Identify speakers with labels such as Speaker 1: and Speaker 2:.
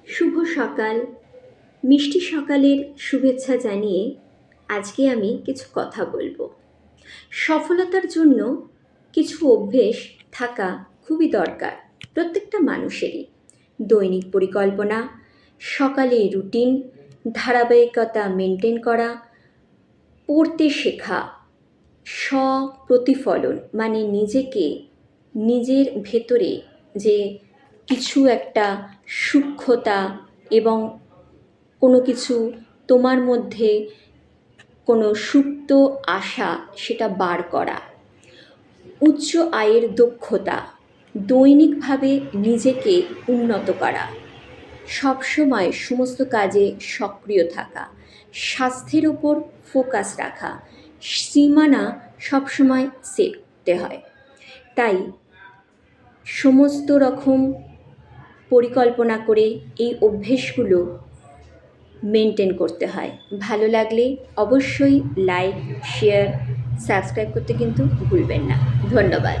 Speaker 1: শুভ সকাল। মিষ্টি সকালের শুভেচ্ছা জানিয়ে আজকে আমি কিছু কথা বলবো। সফলতার জন্য কিছু অভ্যেস থাকা খুবই দরকার প্রত্যেকটা মানুষেরই। দৈনিক পরিকল্পনা, সকালে রুটিন, ধারাবাহিকতা মেনটেন করা, পড়তে শেখা, স্বপ্রতিফলন মানে নিজেকে নিজের ভেতরে যে কিছু একটা সূক্ষ্মতা এবং কোনো কিছু তোমার মধ্যে কোনো সুপ্ত আশা সেটা বার করা, উচ্চ আয়ের দক্ষতা, দৈনিকভাবে নিজেকে উন্নত করা, সবসময় সমস্ত কাজে সক্রিয় থাকা, স্বাস্থ্যের ওপর ফোকাস রাখা, সীমানা সবসময় সেট করতে হয়। তাই সমস্ত রকম পরিকল্পনা করে এই অভ্যেসগুলো মেনটেন করতে হয়। ভালো লাগলে অবশ্যই লাইক, শেয়ার, সাবস্ক্রাইব করতে কিন্তু ভুলবেন না। ধন্যবাদ।